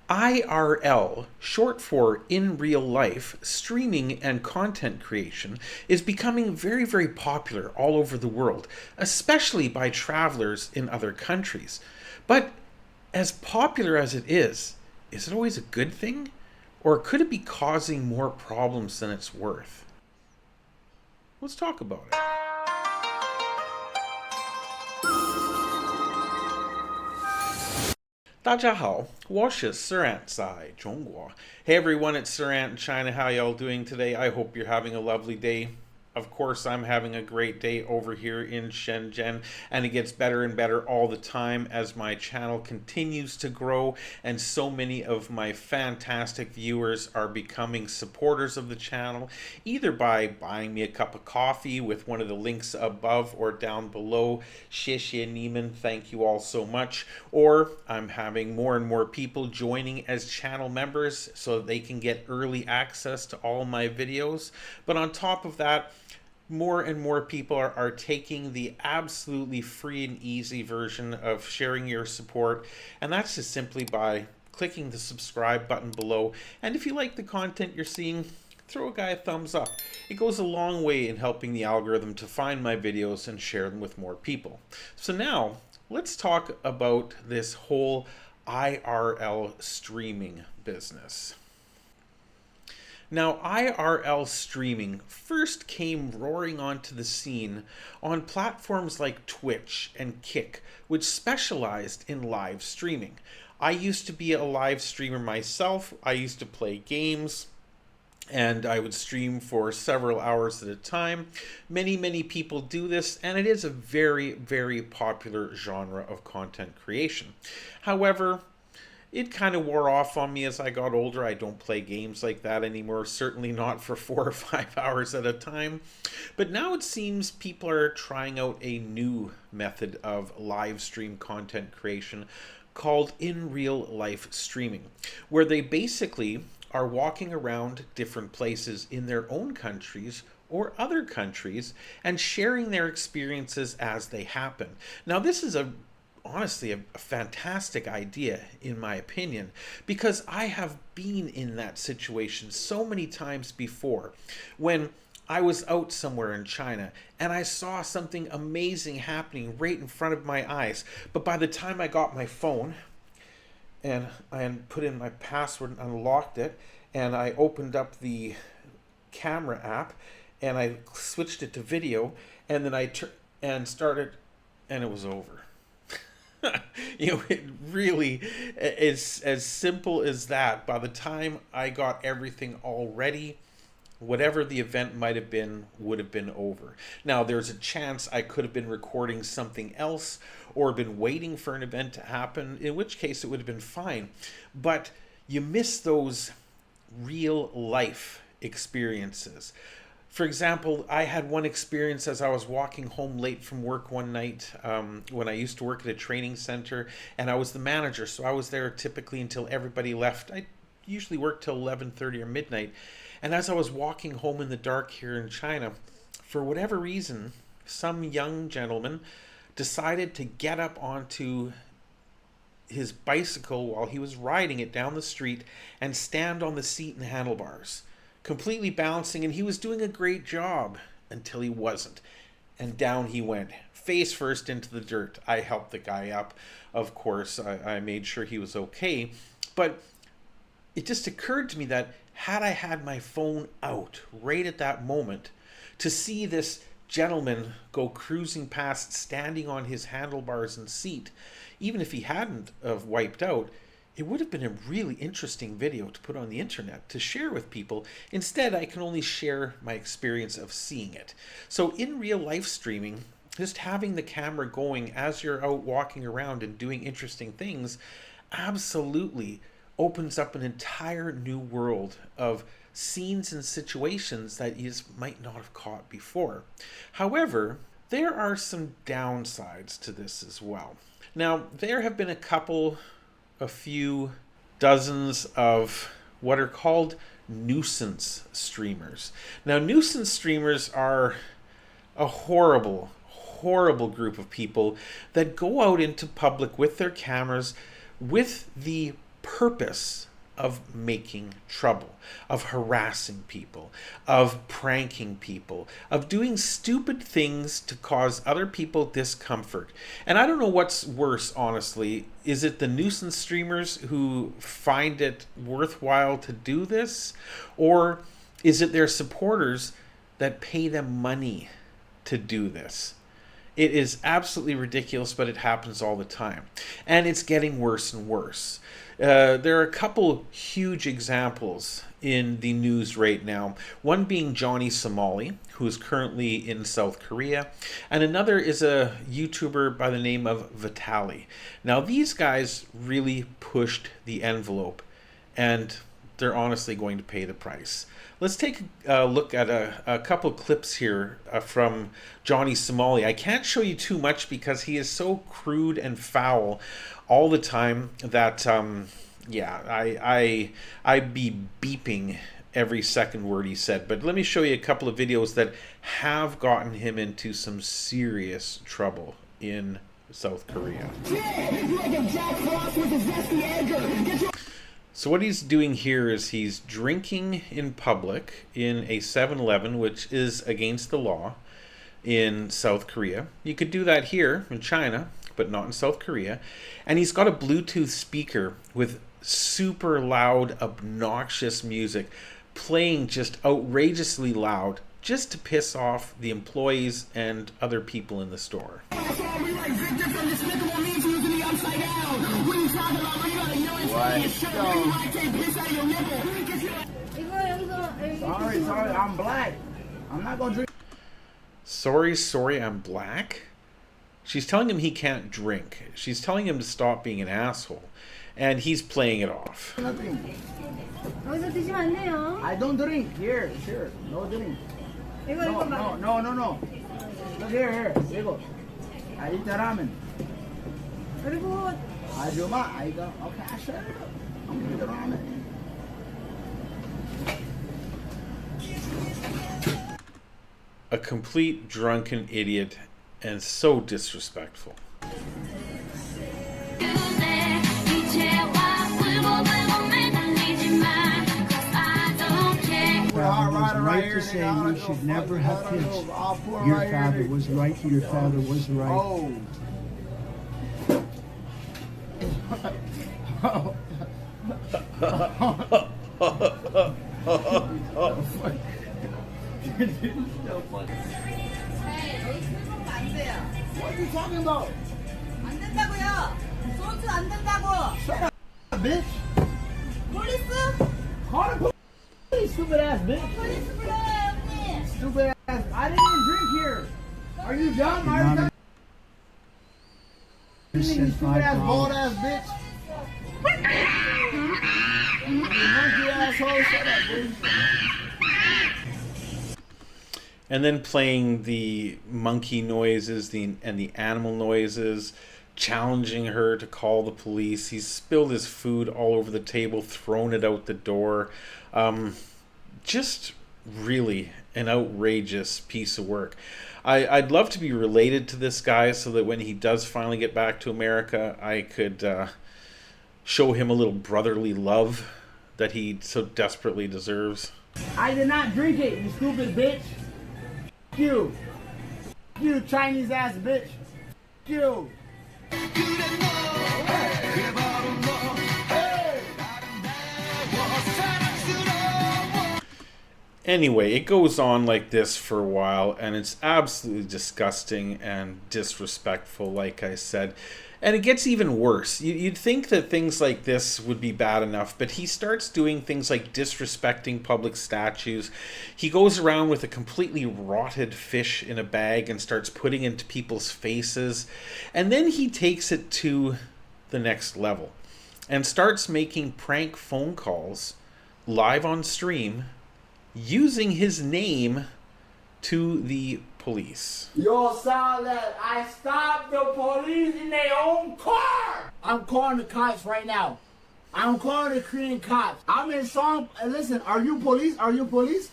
IRL, short for in real life, streaming and content creation is becoming very, very popular all over the world, especially by travelers in other countries. But as popular as it is it always a good thing? Or could it be causing more problems than it's worth? Let's talk about it. 大家好，我是 Surant 在中国. Hey everyone, it's Surant in China. How y'all doing today? I hope you're having a lovely day. Of course, I'm having a great day over here in Shenzhen, and it gets better and better all the time as my channel continues to grow, and so many of my fantastic viewers are becoming supporters of the channel, either by buying me a cup of coffee with one of the links above or down below. 谢谢你们, thank you all so much. Or I'm having more and more people joining as channel members so that they can get early access to all my videos. But on top of that, more and more people are taking the absolutely free and easy version of sharing your support, and that's just simply by clicking the subscribe button below. And if you like the content you're seeing, throw a guy a thumbs up. It goes a long way in helping the algorithm to find my videos and share them with more people. So now let's talk about this whole IRL streaming business. Now, IRL streaming first came roaring onto the scene on platforms like Twitch and Kick, which specialized in live streaming. I used to be a live streamer myself. I used to play games, and I would stream for several hours at a time. Many people do this, and it is a very, very popular genre of content creation. However, it kind of wore off on me as I got older. I don't play games like that anymore, certainly not for 4 or 5 hours at a time. But now it seems people are trying out a new method of live stream content creation called in real life streaming, where they basically are walking around different places in their own countries or other countries and sharing their experiences as they happen. Now, this is honestly a fantastic idea in my opinion, because I have been in that situation so many times before when I was out somewhere in China and I saw something amazing happening right in front of my eyes, but by the time I got my phone and I put in my password and unlocked it and I opened up the camera app and I switched it to video and then I started, and it was over. It really is as simple as that. By the time I got everything all ready, whatever the event might have been would have been over. Now, there's a chance I could have been recording something else or been waiting for an event to happen, in which case it would have been fine. But you miss those real life experiences. For example, I had one experience as I was walking home late from work one night when I used to work at a training center, and I was the manager, so I was there typically until everybody left. I usually worked till 11:30 or midnight. And as I was walking home in the dark here in China, for whatever reason, some young gentleman decided to get up onto his bicycle while he was riding it down the street and stand on the seat and handlebars, completely balancing, and he was doing a great job until he wasn't. And down he went, face first into the dirt. I helped the guy up, of course. I made sure he was okay. But it just occurred to me that had I had my phone out right at that moment to see this gentleman go cruising past, standing on his handlebars and seat, even if he hadn't have wiped out, it would have been a really interesting video to put on the internet to share with people. Instead, I can only share my experience of seeing it. So in real life streaming, just having the camera going as you're out walking around and doing interesting things absolutely opens up an entire new world of scenes and situations that you just might not have caught before. However, there are some downsides to this as well. Now, there have been a few dozens of what are called nuisance streamers. Now, nuisance streamers are a horrible group of people that go out into public with their cameras with the purpose of making trouble, of harassing people, of pranking people, of doing stupid things to cause other people discomfort. And I don't know what's worse, honestly. Is it the nuisance streamers who find it worthwhile to do this? Or is it their supporters that pay them money to do this? It is absolutely ridiculous, but it happens all the time. And it's getting worse and worse. There are a couple huge examples in the news right now. One being Johnny Somali, who is currently in South Korea. And another is a YouTuber by the name of Vitaly. Now, these guys really pushed the envelope, and they're honestly going to pay the price. Let's take a look at a couple clips here from Johnny Somali. I can't show you too much because he is so crude and foul all the time that, I'd be beeping every second word he said. But let me show you a couple of videos that have gotten him into some serious trouble in South Korea. So what he's doing here is he's drinking in public in a 7-Eleven, which is against the law in South Korea. You could do that here in China, but not in South Korea. And he's got a Bluetooth speaker with super loud, obnoxious music playing just outrageously loud just to piss off the employees and other people in the store. Sorry, I'm black. I'm not gonna drink. Sorry, I'm black? She's telling him he can't drink. She's telling him to stop being an asshole. And he's playing it off. Nothing. I don't drink. Here, sure. No drink. No. Look here. Here. I eat the ramen. I do my. I go. Okay, I shut it up. I'm gonna eat the ramen. A complete drunken idiot and so disrespectful. Was right to say you should never have kids. Your father was right. Your father was right. What are you talking about? 안 된다고요. 소주 안 된다고. Shut up, bitch. 폴리스? Call the police, stupid ass bitch. 폴리스 불러요, 형님. Stupid ass. I didn't even drink here. Are you dumb? I already you stupid ass, bald ass bitch. You monkey asshole. Shut up, bitch. And then playing the monkey noises and the animal noises, challenging her to call the police. He's spilled his food all over the table, thrown it out the door. Just really an outrageous piece of work. I'd love to be related to this guy so that when he does finally get back to America, I could show him a little brotherly love that he so desperately deserves. I did not drink it, you stupid bitch. You Chinese ass bitch. You. Anyway, it goes on like this for a while, and it's absolutely disgusting and disrespectful, like I said. And it gets even worse. You'd think that things like this would be bad enough, but he starts doing things like disrespecting public statues. He goes around with a completely rotted fish in a bag and starts putting it into people's faces. And then he takes it to the next level and starts making prank phone calls live on stream using his name to the police. Yo, Salad, I stopped the police in their own car. I'm calling the cops right now. I'm calling the Korean cops. I'm in Song. Listen, are you police? Are you police?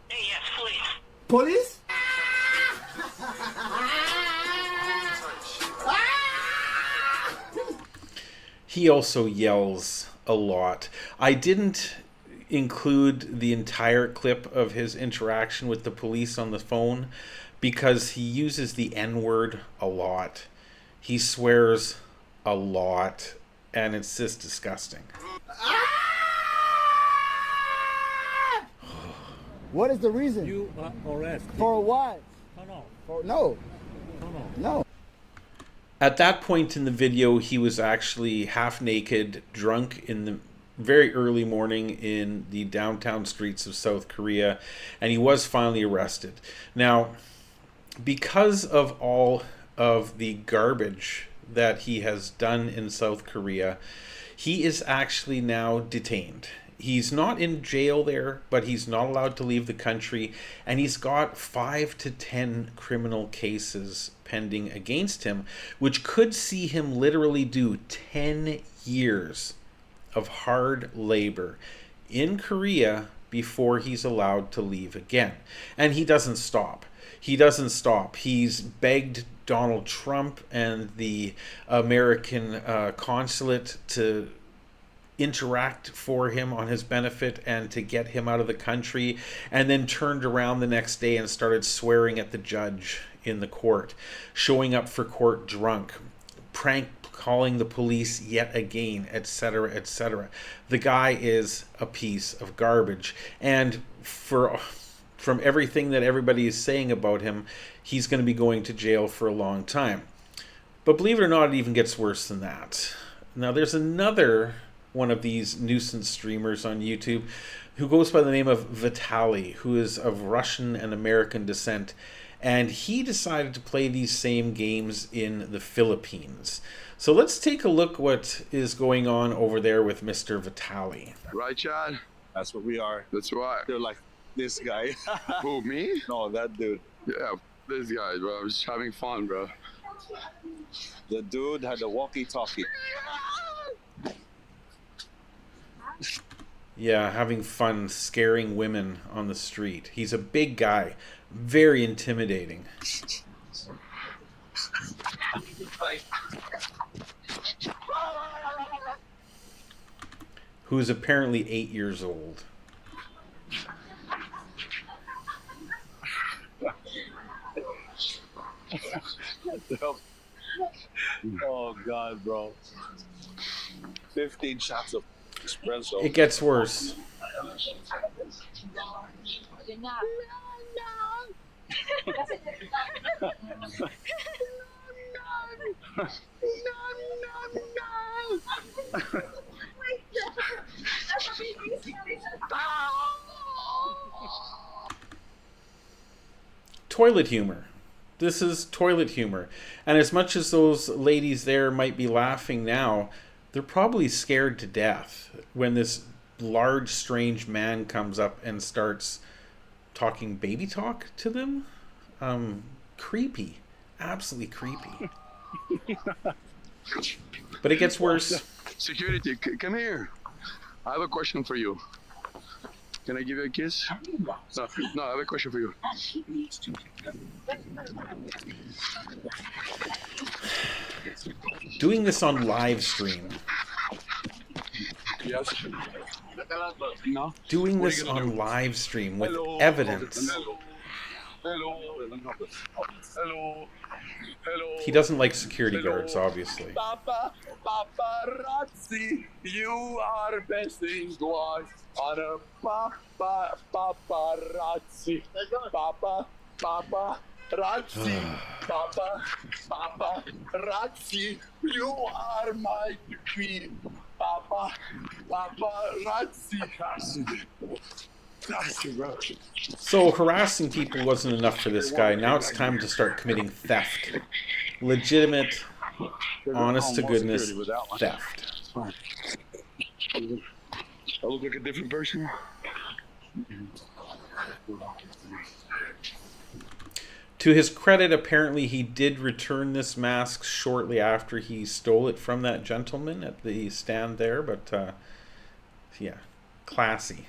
Hey, yes, police. Police? he also yells a lot. I didn't include the entire clip of his interaction with the police on the phone because he uses the N-word a lot. He swears a lot, and it's just disgusting. What is the reason? You arrest. For what? No. For no. No. At that point in the video, he was actually half naked, drunk in the very early morning in the downtown streets of South Korea, and he was finally arrested. Now, because of all of the garbage that he has done in South Korea, he is actually now detained. He's not in jail there, but he's not allowed to leave the country, and he's got 5 to 10 criminal cases pending against him, which could see him literally do 10 years of hard labor in Korea before he's allowed to leave again. And he doesn't stop. He doesn't stop. He's begged Donald Trump and the American consulate to interact for him on his benefit and to get him out of the country, and then turned around the next day and started swearing at the judge in the court, showing up for court drunk, prank calling the police yet again, etc., etc. The guy is a piece of garbage, and from everything that everybody is saying about him, he's going to be going to jail for a long time. But believe it or not, it even gets worse than that. Now, there's another one of these nuisance streamers on YouTube who goes by the name of Vitaly, who is of Russian and American descent, and he decided to play these same games in the Philippines. So let's take a look what is going on over there with Mr. Vitaly. Right, Chad? That's what we are. That's right. They're like this guy. Who, me? No, that dude. Yeah, this guy, bro. I was just having fun, bro. The dude had a walkie-talkie. Yeah, having fun scaring women on the street. He's a big guy, very intimidating. Who is apparently 8 years old. Oh God, bro. 15 shots of espresso. It gets worse. Toilet humor. This is toilet humor. And as much as those ladies there might be laughing now, they're probably scared to death when this large, strange man comes up and starts talking baby talk to them. Creepy. Absolutely creepy. But it gets worse. Security, come here. I have a question for you. Can I give you a kiss? No, I have a question for you. Doing this on live stream. Yes. No. Doing this on live stream with evidence. Hello. Hello. He doesn't like security guards, obviously. Paparazzi, you are besting twice on a paparazzi. Paparazzi. Paparazzi, you are my queen. Paparazzi. So harassing people wasn't enough for this guy. Now it's time to start committing theft. Legitimate, honest to goodness theft. I look like a different person. To his credit, apparently he did return this mask shortly after he stole it from that gentleman at the stand there, but yeah, classy.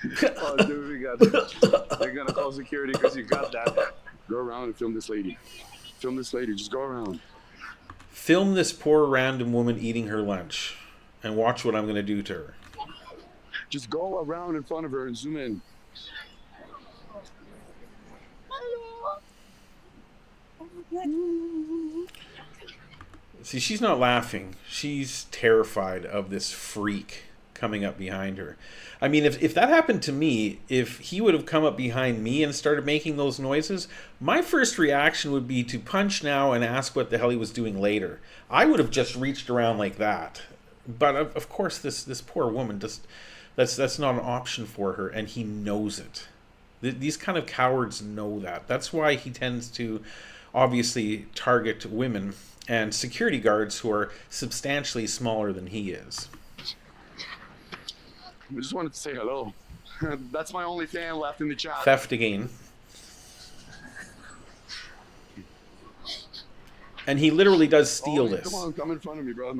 Oh, dude, they're gonna call security because you got that. Go around and film this lady. Film this lady. Just go around. Film this poor random woman eating her lunch and watch what I'm going to do to her. Just go around in front of her and zoom in. See, she's not laughing. She's terrified of this freak coming up behind her. I mean, if that happened to me, if he would have come up behind me and started making those noises, my first reaction would be to punch now and ask what the hell he was doing later. I would have just reached around like that. But of course, this poor woman, that's not an option for her, and he knows it. These kind of cowards know that. That's why he tends to obviously target women and security guards who are substantially smaller than he is. I just wanted to say hello. That's my only fan left in the chat. Theft again. And he literally does steal this. Come on, come in front of me, bro.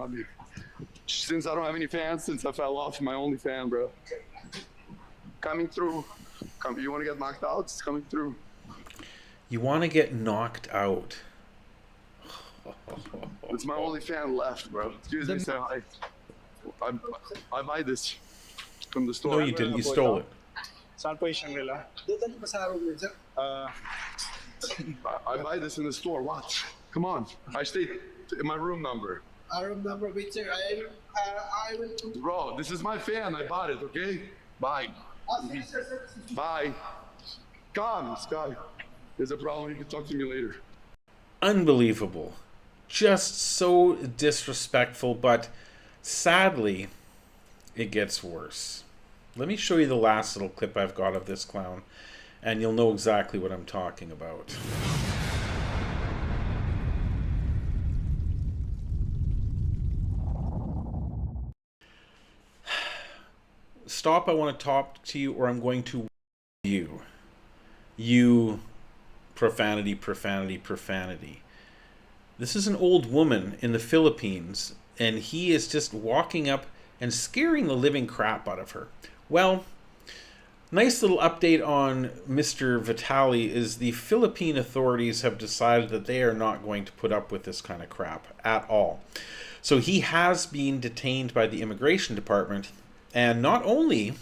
Since I don't have any fans, since I fell off, my only fan, bro. Coming through. You want to get knocked out? It's coming through. You want to get knocked out. It's my only fan left, bro. Excuse me, say hi. I buy this from the store. No, you didn't. You stole it. Saan po yung Shangri-La? I buy this in the store. Watch. Come on. I stay in my room number. Room number, wait, sir. I will. Bro, this is my fan. I bought it, okay? Bye. Bye. Come, Sky. There's a problem. You can talk to me later. Unbelievable. Just so disrespectful, but sadly, it gets worse. Let me show you the last little clip I've got of this clown, and you'll know exactly what I'm talking about. Stop, I want to talk to you, or I'm going to you. You, profanity, profanity, profanity. This is an old woman in the Philippines, and he is just walking up and scaring the living crap out of her. Well, nice little update on Mr. Vitaly is the Philippine authorities have decided that they are not going to put up with this kind of crap at all. So he has been detained by the immigration department, and not only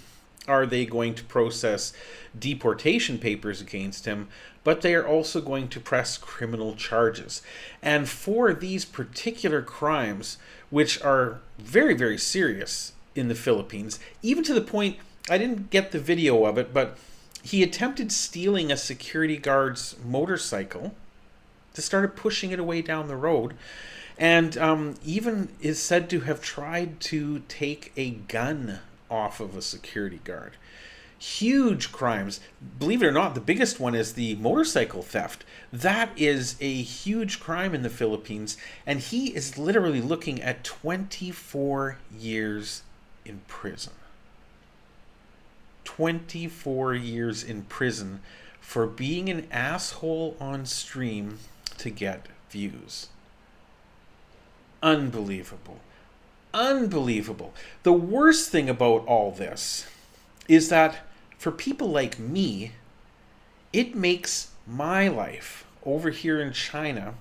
are they going to process deportation papers against him, but they are also going to press criminal charges. And for these particular crimes, which are very, very serious in the Philippines, even to the point, I didn't get the video of it, but he attempted stealing a security guard's motorcycle, to started pushing it away down the road, and even is said to have tried to take a gun off of a security guard. Huge crimes. Believe it or not, the biggest one is the motorcycle theft. That is a huge crime in the Philippines, and he is literally looking at 24 years in prison. 24 years in prison for being an asshole on stream to get views. Unbelievable. Unbelievable. The worst thing about all this is that for people like me, it makes my life over here in China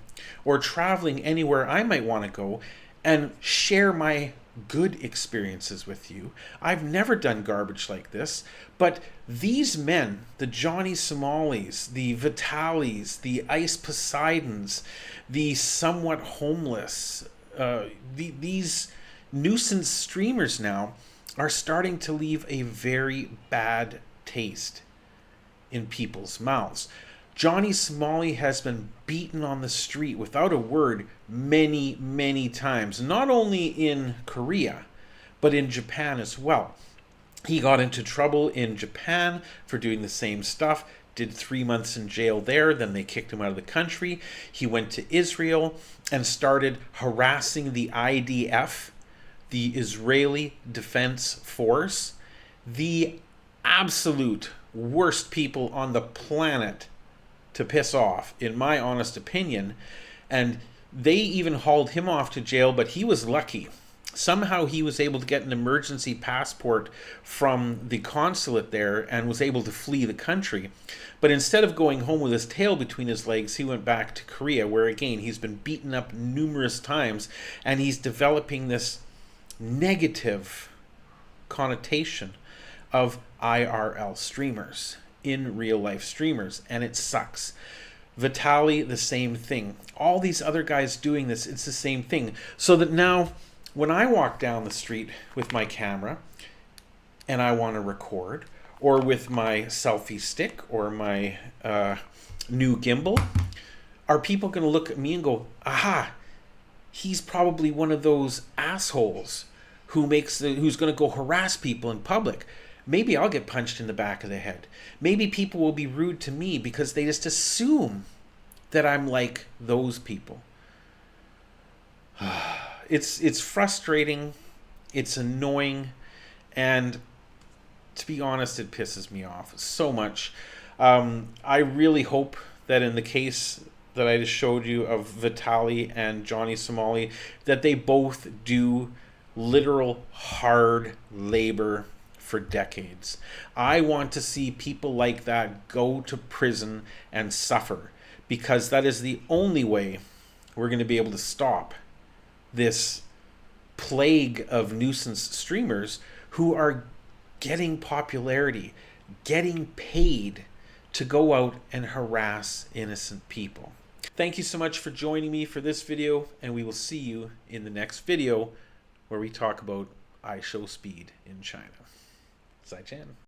or traveling anywhere I might want to go and share my good experiences with you. I've never done garbage like this, but these men, the Johnny Somalis, the Vitalys, the Ice Poseidons, the somewhat homeless, these nuisance streamers now are starting to leave a very bad taste in people's mouths. Johnny Somali has been beaten on the street without a word many, many times, not only in Korea, but in Japan as well. He got into trouble in Japan for doing the same stuff, did 3 months in jail there, then they kicked him out of the country. He went to Israel and started harassing the IDF, the Israeli Defense Force, the absolute worst people on the planet to piss off, in my honest opinion. And they even hauled him off to jail, but he was lucky. Somehow he was able to get an emergency passport from the consulate there and was able to flee the country. But instead of going home with his tail between his legs, he went back to Korea, where again he's been beaten up numerous times, and he's developing this negative connotation of IRL streamers, in real life streamers, and it sucks. Vitaly, the same thing. All these other guys doing this, it's the same thing. So that now when I walk down the street with my camera and I want to record, or with my selfie stick or my new gimbal, are people going to look at me and go, aha, he's probably one of those assholes who's going to go harass people in public. Maybe I'll get punched in the back of the head. Maybe people will be rude to me because they just assume that I'm like those people. It's frustrating, it's annoying, and to be honest, it pisses me off so much. I really hope that in the case that I just showed you of Vitaly and Johnny Somali, that they both do literal hard labor for decades. I want to see people like that go to prison and suffer, because that is the only way we're going to be able to stop this plague of nuisance streamers who are getting popularity, getting paid to go out and harass innocent people. Thank you so much for joining me for this video, and we will see you in the next video where we talk about I show speed in China. Zai Chan.